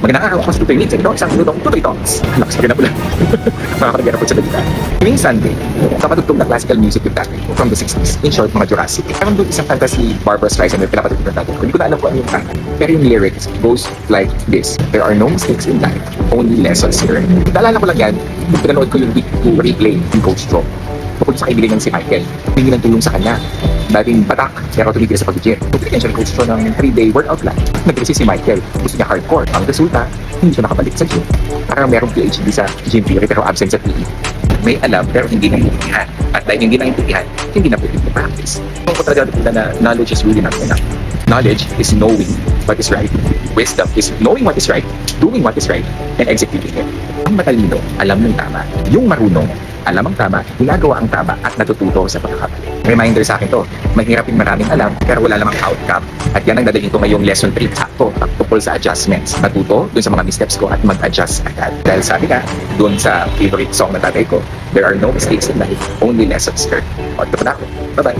Magandang araw, ako si Tutoy Nitz. Ito isang minutong Tutoy Talks. Lakas pa pala. Makakagana po sa balita. Ngayong Sunday, kapatugtog na classical music with dati from the 60s. In short, mga Jurassic. Meron doon isang kanta si Barbra Streisand na pinapatugtog na dati. Hindi ko na alam kung ano yung kanta. Pero yung lyrics goes like this. There are no mistakes in life, only lessons learned. Naalala ko lang yan, pinanood ko yung week 2 replay ni Coach Joe. Tungkol sa kaibigan ng si Michael. Humingi ng tulong sa kanya. Dating batak, pero tumigil sa pag-gym. Bigyan siya ng Coach Joe ng 3-day workout plan. Nag-resist si Michael. Gusto niya hardcore. Ang resulta, hindi siya nakabalik sa gym. Parang merong PhD sa gym theory pero absent sa PE. May alam pero hindi naiintindihan. At dahil hindi naiintindihan, hindi na pwede practice. Kung talaga na knowledge is really not enough. Knowledge is knowing what is right. Wisdom is knowing what is right, doing what is right, and executing it. Ang matalino, alam ng tama. Yung marunong, alam ang tama, ginagawa ang tama, at natututo sa pagkakamali. Reminder sa akin to, mahirap yung maraming alam, pero wala namang outcome. At yan ang dadalhin ko ngayong lesson 3 sakto, tungkol sa adjustments. Natuto dun sa mga missteps ko at mag-adjust agad. Dahil sabi ka, dun sa favorite song na tatay ko, there are no mistakes in life, only lessons learned. O, ito na ako. Bye-bye.